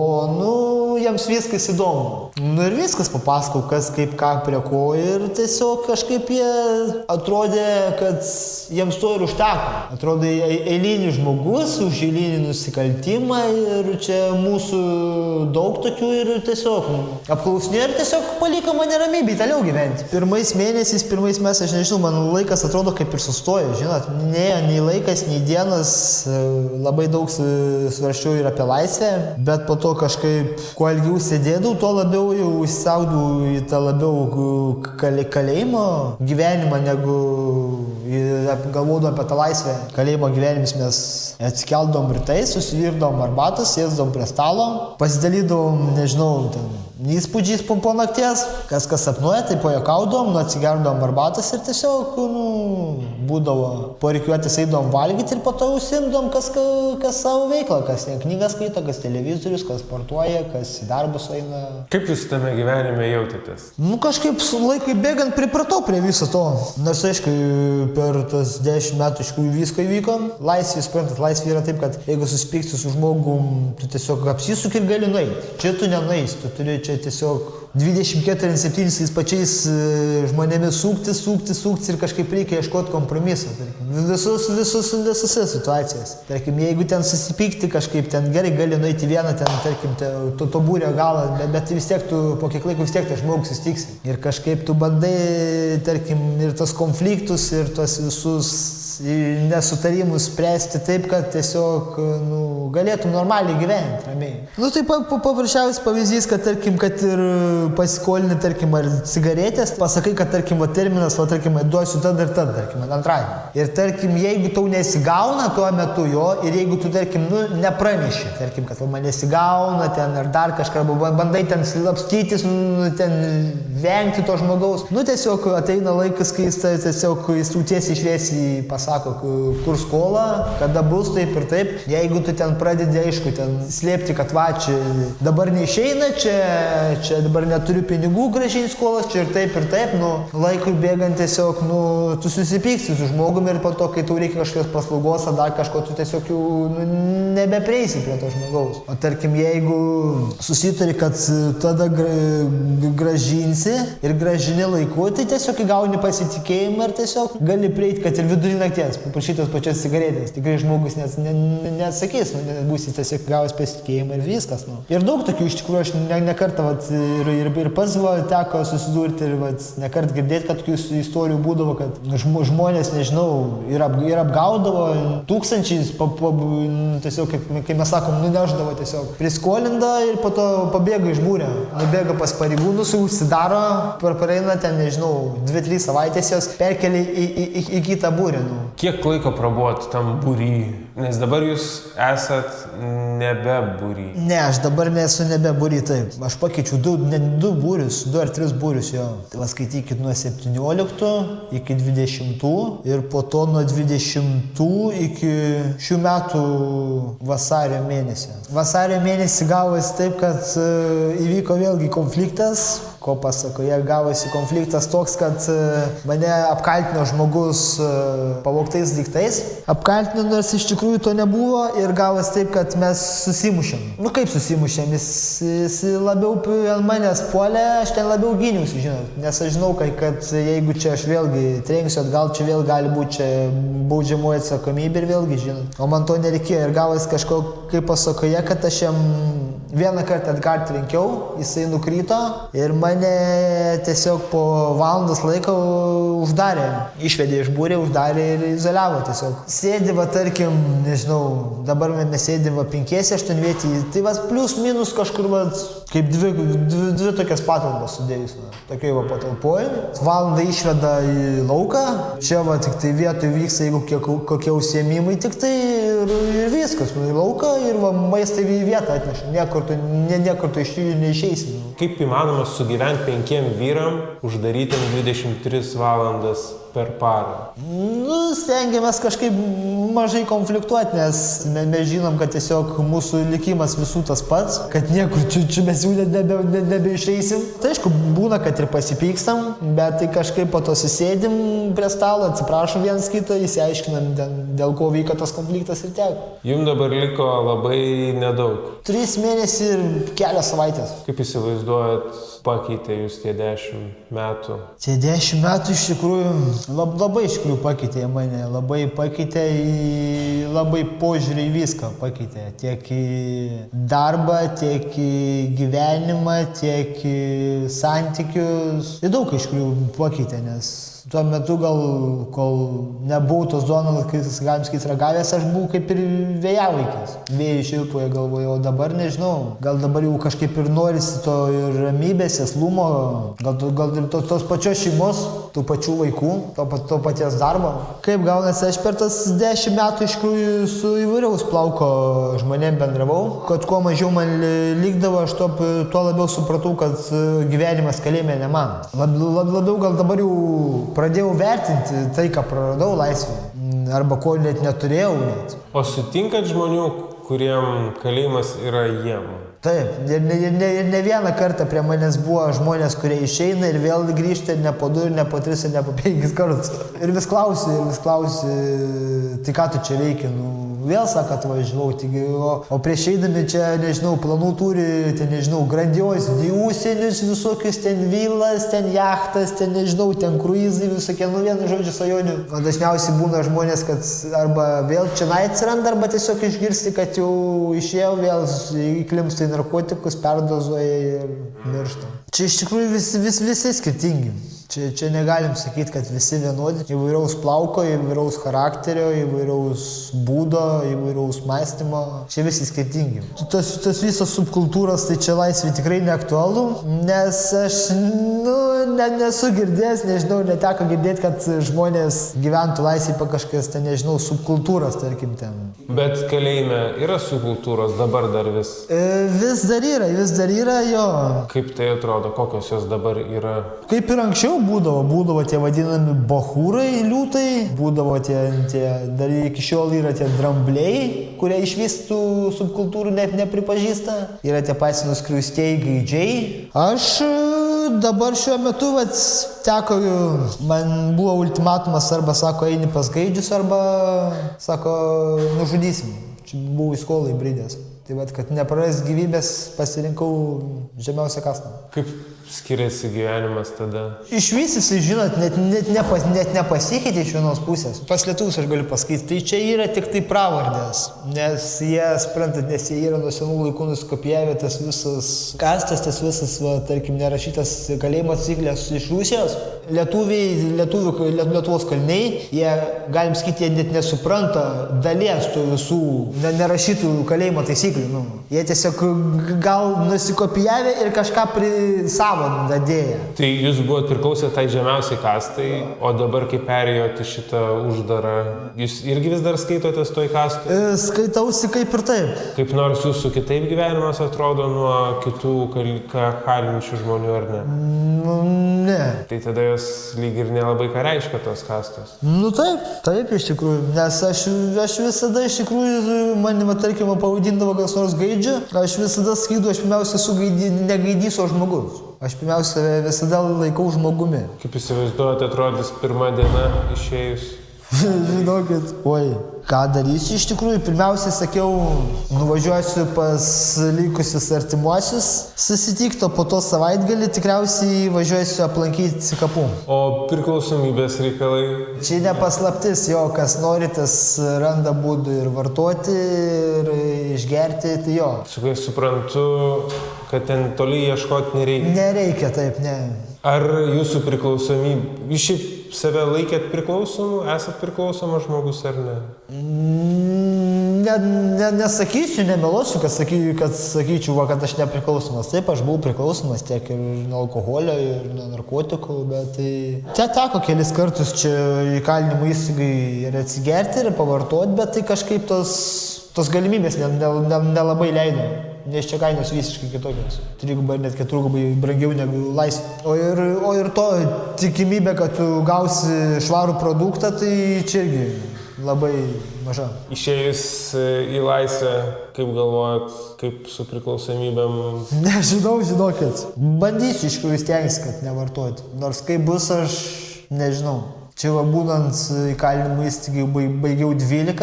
jiems viskas įdomu. Ir viskas papasakau, kas, kaip, ką, prie ko. Ir tiesiog kažkaip jie atrodė, kad jiems to ir užteko. Atrodo, eilinis žmogus už eilinį nusikaltimą ir čia mūsų daug tokių ir tiesiog apklausinėjo ir tiesiog paliko mane ramybėj toliau gyventi. Pirmais metais, aš nežinau, man laikas atrodo kaip ir sustojo, žinot. Nei laikas, nei dienas, labai daug svarsčiau ir apie laisvę, bet po to kažkaip, kuo ilgiau sėdėdavau, tuo labiau jau įsiaudau į tą labiau kalėjimo gyvenimą, negu galvodom apie tą laisvę. Kalėjimo gyvenimis mes atsikeldom rytais, susivirdom arbatas, sėsdom prie stalo, pasidalydom, nežinau, įspūdžiais po nakties, kas sapnuoja, tai pajuokaudom, atsigerdom arbatas ir tiesiog būdavo po rikiuotės eidom valgyti ir po to užsimdom kas savo veiklą, kas knygas skaito, kas televizorius, kas sportuoja, kas į darbus eina. Kaip jūs tame gyvenime jautėtės? Nu kažkaip su laikui bėgant pripratau prie viso to. Nors aišku, per tas 10 metų iš kurių visko įvyko. Laisvė, suprantat, laisvė yra taip, kad jeigu susipyksti su žmogum, tu tiesiog apsisuk ir gali nueiti. Čia tu nenueisi, tu turi čia tiesiog 24/7 pačiais žmonėmis suktis ir kažkaip reikia ieškoti kompromiso. Visose situacijose. Tarkim, jeigu ten susipykti kažkaip, ten gerai gali nueiti vieną, ten, tarkim, to būrio galą, bet vis tiek tu po kiek laiko vis tiek tas žmogus susitiksi. Ir kažkaip tu bandai, tarkim, ir tos konfliktus, ir tos visus nesutarimus spręsti taip, kad tiesiog galėtum normaliai gyventi, ramiai. Taip paprasčiausias pavyzdys, kad tarkim, kad ir pasiskolinti, tarkim, ar cigaretės, pasakai, kad tarkim, terminas, tarkim, duosiu tada ir tada, tarkim, antradienį. Ir tarkim, jeigu tau nesigauna tuo metu jo, ir jeigu tu, tarkim, nepraneši, tarkim, kad man nesigauna ten ar dar kažką, bandai ten slapstytis, ten vengti to žmogaus. Tiesiog ateina laikas, kai jis tiesiog tiesiai šviesiai pasako, kur skola, kada bus taip ir taip. Jeigu tu ten pradedi, aišku, ten slėpti, kad va, čia dabar neišeina, čia dabar neturiu pinigų grąžinti skolas, čia ir taip, laikui bėgant tiesiog, tu susipyksi su žmogumi ir po to, kai tau reikia kažkokios paslaugos ar dar kažko, tu tiesiog jau nebeprieisi prie to žmogaus. O tarkim, jeigu susitari, kad tada grąžinsi ir grąžini laiku, tai tiesiog įgauni pasitikėjimą ir tiesiog gali prieiti, kad ir vidurį nakties, paprašytos pačios cigaretės. Tikrai žmogus neatsakys, būsi tiesiog gavęs pasitikėjimą ir viskas. Ir daug tokių iš tikrųjų, aš nekartą ir pats teko susidurti ir nekart girdėti, kad tokių istorijų būdavo, kad žmonės, nežinau, ir apgaudavo tūkstančiais, tiesiog, kaip mes sakom, nuneždavo tiesiog. Priskolinda ir po to pabėga iš būrio. Nubėga pas pareigūnus, užsidaro, praeina ten, nežinau, 2-3 savaitės jos perkelia į kitą būrį. Kiek laiko prabuvot tam būry? Nes dabar jūs esat nebe būry. Ne, aš dabar nesu nebe būry, taip. Aš pakeičiau 2 būrius, 2 ar 3 būrius jo. Tai skaitykit nuo 17 iki 20 ir po to nuo 20 iki šių metų vasario mėnesio. Vasario mėnesį gavosi taip, kad įvyko vėlgi konfliktas. Ko pasakoje gavosi konfliktas toks, kad mane apkaltino žmogus pavogtais daiktais. Apkaltino, nors iš tikrųjų to nebuvo ir gavosi taip, kad mes susimušėm. Kaip susimušėm? Jis labiau ant manęs puolė, aš ten labiau gyniausi, žinot. Nes aš žinau, kad jeigu čia aš vėlgi trenksiu atgal, čia vėl gali būti čia baudžiamoji atsakomybė ir vėlgi, žinot. O man to nereikėjo ir gavosi kažko, kaip pasakoje, kad aš jam vieną kartą atgal trenkiau, jisai nukrito ir mane tiesiog po valandos laiko uždarė. Išvedė iš būrio, uždarė ir izoliavo tiesiog. Sėdi, tarkim, nežinau, dabar mes sėdim 5-8 vietį, tai plius minus kažkur, kaip dvi tokias patalpas sudėjus. Tokiai patalpoj. Valandą išveda į lauką, čia tik tai vietoj vyksta, jeigu kokie užsiėmimai, tik tai ir viskas. Į lauką ir maistą į vietą atneša. Niekur tu iš jų neišeisi. Kaip įmanoma sugyventi 5 vyram, uždarytam 23 valandas per parą? Stengiamės kažkaip mažai konfliktuoti, nes mes žinom, kad tiesiog mūsų likimas visų tas pats, kad niekur čia mes jau nebeišeisim. Tai aišku, būna, kad ir pasipykstam, bet tai kažkaip po to susėdim prie stalo, atsiprašom vienas kito, įsiaiškinam, dėl ko vyko tas konfliktas ir tiek. Jums dabar liko labai nedaug. 3 mėnesiai ir kelios savaitės. Kaip įsivaizduojat, pakeitė jūs tie 10 metų? Tie 10 metų iš tikrųjų labai iš tikrųjų pakeitė mane, labai pakeitė labai požiūrį į viską pakeitė. Tiek į darbą, tiek į gyvenimą, tiek į santykius. Ir daug iš tikrųjų pakeitė, nes tuo metu kol nebuvau tos duonos, kai galim sakyti ragavęs, aš buvau kaip ir vėjavaikis. Vėjai šilpoje galvoje, o dabar nežinau. Gal dabar jau kažkaip ir norisi to ir ramybės, sėslumo, gal ir tos pačios šeimos. tų pačių vaikų, to paties darbo. Kaip gaunasi, aš per tas 10 metų iš tikrųjų su įvairiaus plauko žmonėm bendravau, kad kuo mažiau man likdavo, aš tuo labiau supratau, kad gyvenimas kalėjime ne man. Labiau gal dabar jau pradėjau vertinti tai, ką praradau laisvėje, arba ko net neturėjau net. O sutinkat žmonių, kuriem kalėjimas yra jiem? Taip, ir ne vieną kartą prie manęs buvo žmonės, kurie išeina ir vėl grįžta ir ne po 2, ir ne po 3, ir ne po 5 kartus. Ir vis klausi, tai ką tu čia veiki, vėl sako, atvažiavau, o prieš eidami čia, nežinau, planų turi, ten, nežinau, grandiozinį užsienius visokius, ten vilas, ten jachtas, ten, nežinau, ten kruizai, visokie, vienu žodžiu, svajonių. O dažniausiai būna žmonės, kad arba vėl čia atsiranda, arba tiesiog išgirsti, kad jau išėjau, vėl įklimpsta į narkotikus, perdozuoja ir miršta. Čia iš tikrųjų visi skirtingi. Čia negalim sakyti, kad visi vienodi. Įvairaus plauko, įvairaus charakterio, įvairaus būdo, įvairaus mąstymo. Čia visi skirtingi. Tas visas subkultūros, tai čia laisvė tikrai neaktualu, nes aš, nesu girdėjęs, nežinau, neteko girdėti, kad žmonės gyventų laisvėj pa kažkas, ten, nežinau, subkultūros, tarkim, ten. Bet kalėjime yra subkultūros dabar dar vis? Vis dar yra, jo. Kaip tai atrodo, kokios jos dabar yra? Kaip ir anksčiau būdavo tie vadinami bachūrai liūtai, būdavo tie, dar iki šiol yra tie drambliai, kurie iš visų subkultūrų net nepripažįsta. Yra tie patys nuskriaustieji gaidžiai. Aš dabar šiuo metu, man buvo ultimatumas, arba sako, eini pas gaidžius, arba sako, nužudysim. Čia buvau į skolą įbridęs. Tai kad nepraras gyvybės, pasirinkau žemiausią kastą. Kaip skiriasi gyvenimas tada? Išvis jisai, žinot, net nepasikeitė iš vienos pusės. Pas lietuvius aš galiu pasakyti, tai čia yra tik tai pravardės, nes jie, sprantat, nes jie yra nuo senų laikų nuskopijavę tas visas kastas, tas visas, tarkim, nerašytas kalėjimo taisyklės iš Rusijos. Lietuvos kaliniai, jie, galim sakyti, jie net nesupranta dalies tų visų nerašytų kalėjimo taisyklių. Jie tiesiog gal nusikopijavę ir kažką savo dadėję. Tai jūs buvot priklausę tai žemiausiai kastai, o dabar kai perėjote šitą uždarą, jūs irgi vis dar skaitotės toj kastui? Skaitausi kaip ir taip. Kaip nors jūsų kitaip gyvenimas atrodo nuo kitų kalinčių žmonių, ar ne? Ne. Tai tada jos lyg ir nelabai ką reiškia tos kastos. Taip iš tikrųjų, nes aš visada iš tikrųjų, manima, tarkim, pavadindavo kas nors gaidžiu, aš visada skaidu, aš pirmiausia negaidysiu, o žmogus. Aš pirmiausia visada laikau žmogumi. Kaip įsivaizduojate, atrodys pirma diena išėjus? Žinokit, ką darysiu iš tikrųjų, pirmiausiai sakiau, nuvažiuosiu pas likusius artimuosius susitikti, o po to savaitgalį tikriausiai važiuosiu aplankyti kapų. O priklausomybės reikalai? Čia ne paslaptis, kas nori, tas randa būdų ir vartoti, ir išgerti, tai jo. Kai suprantu, kad ten toli ieškoti nereikia? Nereikia, taip, ne. Ar jūsų priklausomybė, jūs šiaip save laikėt priklausomu, esat priklausomas žmogus ar ne? Nesakysiu, nemeluosiu, kad sakyčiau, kad aš nepriklausomas. Taip, aš buvau priklausomas tiek ir nuo alkoholio, ir nuo narkotikų, bet tai teko kelis kartus čia įkalinimo įstaigai ir atsigerti, ir pavartoti, bet tai kažkaip tos galimybės nelabai leido. Nes čia kainos visiškai kitokios. Trigubai, net keturgubai brangiau negu laisvė. O ir to tikimybė, kad tu gausi švarų produktą, tai čia irgi labai maža. Išėjus į laisvę, kaip galvojat, kaip su priklausomybėm? Nežinau, žinokit. Bandysiu iš tikrųjų stengtis, kad nevartoti. Nors kaip bus, aš nežinau. Čia būnant įkalinimo įstaigai baigiau 12,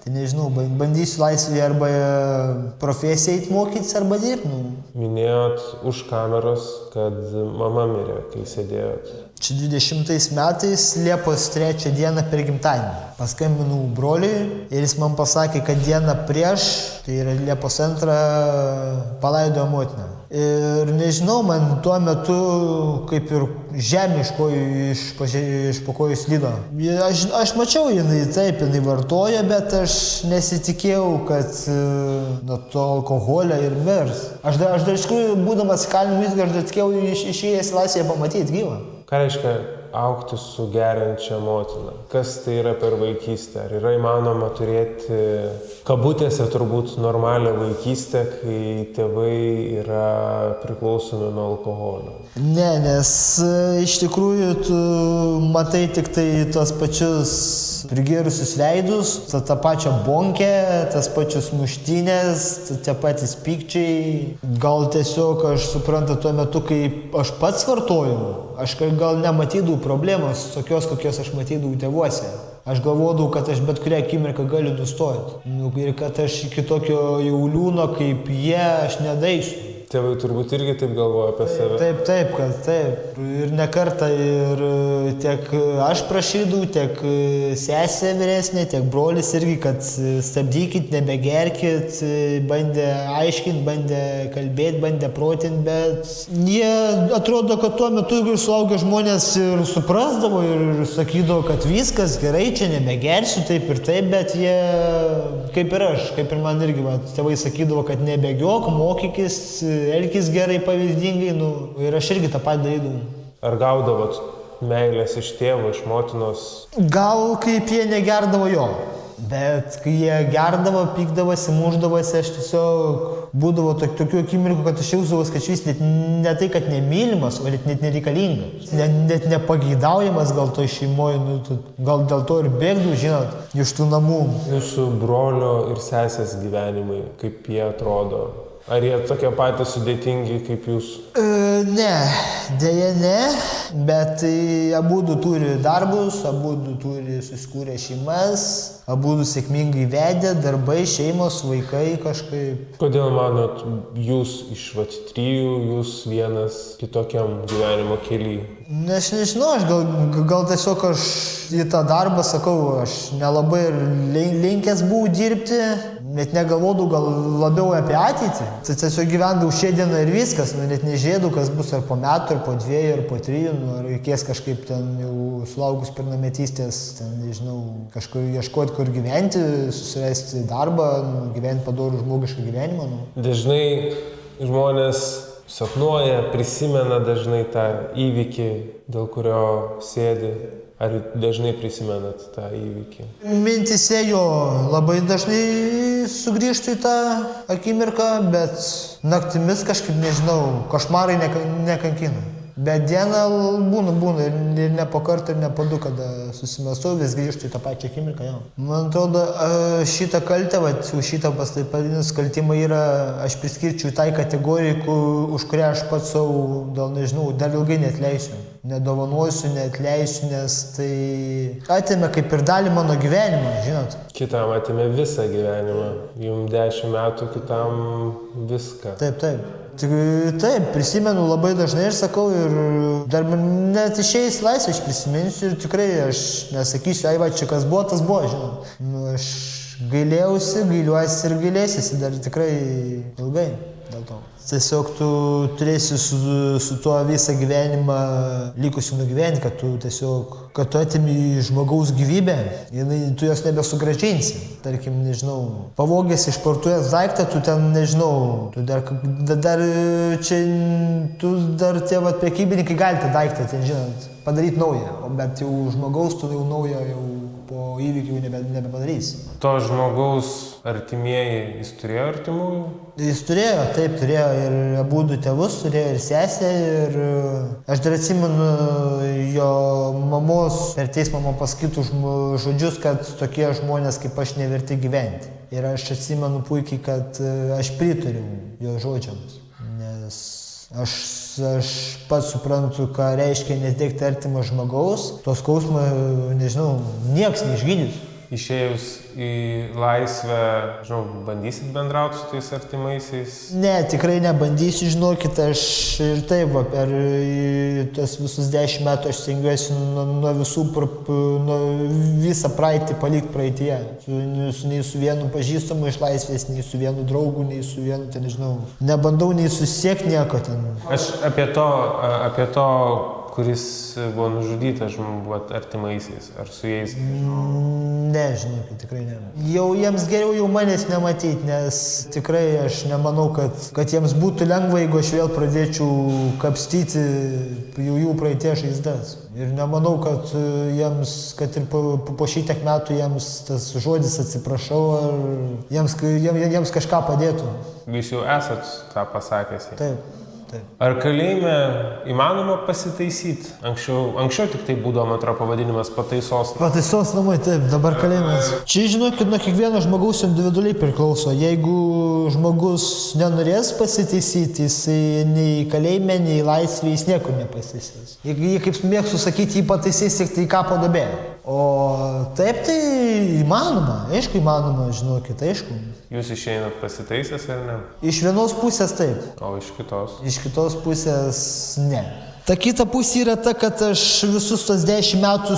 tai nežinau, bandysiu laisvėje arba profesiją eit mokytis, arba dirbti. Minėjot už kameros, kad mama mirė, kai sėdėjot. Čia 20 metais, Liepos 3 dieną per gimtadienį. Paskambinau broliui ir jis man pasakė, kad dieną prieš, tai yra Liepos 2, palaidojo motiną. Ir nežinau, man tuo metu kaip ir žemė iš po kojų slydo. Aš mačiau, jinai vartojo, bet aš nesitikėjau, kad nuo to alkoholio ir mirs. Aš dar iš tikrųjų, būdamas įkalinimo įstaigoje, aš dar tikėjau išėjęs į laisvę pamatyti gyvą. Ką reiškia augti su geriančia motina? Kas tai yra per vaikystę? Ar yra įmanoma turėti, kabutėse turbūt, normalią vaikystę, kai tėvai yra priklausomi nuo alkoholio? Ne, nes iš tikrųjų tu matai tik tai tos pačius prigėrusius veidus, tą pačią bonkę, tas pačius muštynės, tie patys pykčiai. Gal tiesiog aš suprantu tuo metu, kai aš pats vartojau, aš gal nematydavau problemos tokios, kokios aš matydavau tėvuose. Aš galvodavau, kad aš bet kurią akimirką galiu nustoti. Ir kad aš iki tokio jau liūno kaip jie, aš nedaisiu. Tėvai turbūt irgi taip galvoja apie save. Taip. Ir ne kartą ir tiek aš prašydavau, tiek sesė vyresnė, tiek brolis irgi, kad stabdykit, nebegerkit, bandė aiškinti, bandė kalbėti, bandė protinti, bet jie atrodo, kad tuo metu ir suaugę žmonės ir suprasdavo ir sakydavo, kad viskas gerai, čia nebegersiu, taip, bet jie, kaip ir aš, kaip ir man irgi, tėvai sakydavo, kad nebėgiok, mokykis, elkis gerai, pavyzdingai, ir aš irgi tą patį darydavau. Ar gaudavot meilės iš tėvo, iš motinos? Gal kaip jie negerdavo jo, bet kai jie gerdavo, pykdavosi, muždavosi, aš tiesiog būdavo tokių akimirkų, kad aš jausdavos, kad šis ne tai, kad nemylimas, o net nereikalingas, net nepageidaujamas gal to šeimoje, gal dėl to ir bėgdavau, žinot, iš tų namų. Jūsų brolio ir sesės gyvenimai, kaip jie atrodo? Ar jie tokie patys sudėtingi kaip jūs? Ne, dėja ne, bet abudu turi darbus, abudu turi susikūrę šeimas, abudu sėkmingai vedė, darbai, šeimos, vaikai kažkaip. Kodėl manot, jūs iš trijų, jūs vienas kitokiam gyvenimo kelyje? Aš nežinau, aš gal tiesiog aš į tą darbą sakau, aš nelabai linkęs buvau dirbti, net negalvodavau gal labiau apie ateitį. Tai tiesiog gyvendavau šią dieną ir viskas, net nežiūrėdavau, kas bus ar po metų, ar po 2, ar po 3, ar reikės kažkaip ten jau sulaukus pilnametystės, ten nežinau, kažkur ieškoti, kur gyventi, susirasti darbą, gyventi padorų žmogišką gyvenimą. Dažnai žmonės sapnuoja, prisimena dažnai tą įvykį, dėl kurio sėdi. Ar dažnai prisimenat tą įvykį? Mintise jo labai dažnai sugrįžtų į tą akimirką, bet naktimis kažkaip, nežinau, košmarai nekankina. Bet dieną būna ir ne po kartą, ir ne po 2, kada susimąstau, vis grįžtu į tą pačią akimirką. Jo. Man atrodo, šitą kaltę, šitą pasitaipadinus kaltimą yra, aš priskirčiau tai kategorijai, už kurią aš pats savo, nežinau, dar ilgai neatleisiu. Nedovanosiu, neatleisiu, nes tai atėmė kaip ir dalį mano gyvenimo, žinot. Kitam atėmė visą gyvenimą. Jums 10 metų, kitam viską. Taip, prisimenu labai dažnai ir sakau, ir dar net išėjęs laisvę aš prisiminsiu ir tikrai aš nesakysiu, ai va, čia kas buvo, tas buvo, žinot. Aš gailiausi, gailiuosi ir gailėsiuosi dar tikrai ilgai dėl to. Tiesiog tu turėsi su tuo visą gyvenimą likusiu nugyventi, kad tu atimi žmogaus gyvybę, tu jos nebesugrąžinsi. Tarkim, nežinau, pavogęs išpartuojęs daiktą, tu ten, nežinau, tu dar tie prekybininkai gali tą daiktą, ten, žinot, padaryti naują, bet jau žmogaus tu jau naują jau po įvykių nebepadarysi. To žmogaus artimieji, jis turėjo artimųjų? Jis turėjo, taip, turėjo ir abudu tėvus, turėjo ir sesę, ir aš dar atsimenu jo mamos per teismą man pasakytų žodžius, kad tokie žmonės kaip aš neverti gyventi. Ir aš atsimenu puikiai, kad aš pritariu jo žodžiams, nes aš pats suprantu, ką reiškia netekti artimo žmogaus, to skausmo, nežinau, nieks neišgydys. Išėjus į laisvę, žinau, bandysit bendrauti su tais artimaisiais? Ne, tikrai nebandysiu, žinokit, aš ir taip, per tos visus 10 metų aš stengiuosi nuo visą praeitį palikti praeityje. Nei su vienu pažįstamu iš laisvės, nei su vienu draugu, nei su vienu, ten, nežinau, nebandau nei susiekti nieko ten. Aš apie to, kuris buvo nužudytas artimaisiais, ar su jais? Ne, žinokit, tikrai ne. Jau jiems geriau jau manęs nematyti, nes tikrai aš nemanau, kad jiems būtų lengva, jeigu aš vėl pradėčiau kapstyti jų praeities žaizdas. Ir nemanau, kad jiems, kad ir po šitiek metų jiems tas žodis atsiprašau, ar jiems kažką padėtų. Jūs jau esat tą pasakęs. Taip. Ar kalėjime įmanoma pasitaisyti? Anksčiau tik tai būdavo, man atrodo, pavadinimas pataisos. Pataisos namai, taip, dabar kalėjimas. Čia, žinokit, nuo kiekvieno žmogaus individualiai priklauso. Jeigu žmogus nenorės pasitaisyti, jisai nei kalėjime, nei laisvėje, jis niekur nepasitaisys. Jeigu, kaip mėgstu sakyti, jį pataisys tik tai kapo duobė. O taip tai įmanoma, aišku įmanoma, žinokit, aišku. Jūs išeinat pasitaisęs ar ne? Iš vienos pusės taip. O iš kitos? Iš kitos pusės ne. Ta kita pusė yra ta, kad aš visus tos 10 metų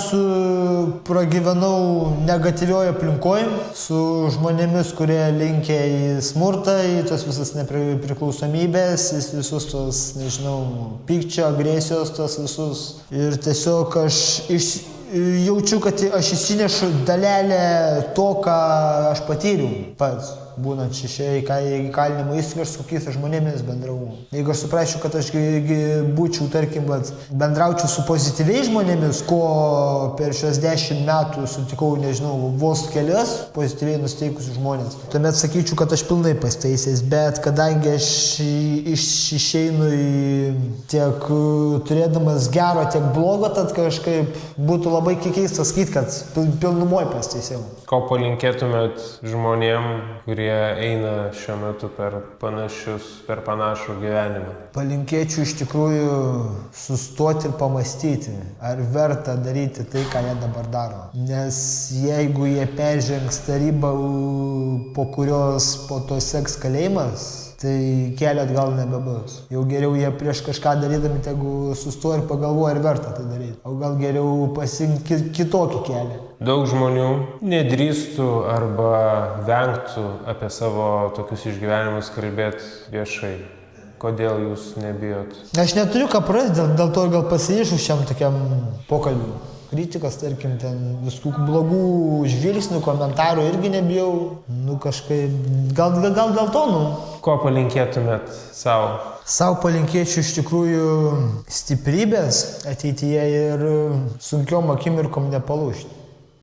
pragyvenau negatyvioje aplinkoje, su žmonėmis, kurie linkia į smurtą, į tos visas nepriklausomybės, į visus tos, nežinau, pykčio, agresijos, tos visus. Ir tiesiog aš jaučiu, kad aš įsinešu dalelę to, ką aš patyriau pats. Būnant šešiai įkalinimo įstaigos, su kokiais žmonėmis bendravau. Jeigu aš suprasčiau, kad aš būčiau, tarkim, bendraučiau su pozityviais žmonėmis, ko per šios 10 metų sutikau, nežinau, vos kelias pozityviai nusteikusius žmonės, tuomet sakyčiau, kad aš pilnai pasitaisęs, bet kadangi aš išeinu tiek turėdamas gero, tiek blogo, tad kažkaip būtų labai keista sakyti, kad pilnumoje pasitaisiau. Ko palinkėtumėt žmonėm, kurie eina šiuo metu per panašų gyvenimą? Palinkėčiau iš tikrųjų sustoti ir pamastyti, ar verta daryti tai, ką jie dabar daro. Nes jeigu jie peržengs tą ribą, po kurios po to seks kalėjimas, tai kelio atgal nebebus. Jau geriau jie prieš kažką darydami, tegu sustoja ir pagalvoja, ar verta tai daryti. O gal geriau pasirinkti kitokį kelią. Daug žmonių nedrįstų arba vengtų apie savo tokius išgyvenimus kalbėti viešai. Kodėl jūs nebijot? Aš neturiu ką prarasti, dėl to gal pasiryžau šiam tokiam pokalbiui. Kritikas, tarkim, ten viskų blogų žvilgsnių, komentarų irgi nebijau. Kažkaip, gal dėl to, Ko palinkėtumėt savo? Sau palinkėčiau iš tikrųjų stiprybės ateityje ir sunkiom akimirkom nepalūžti.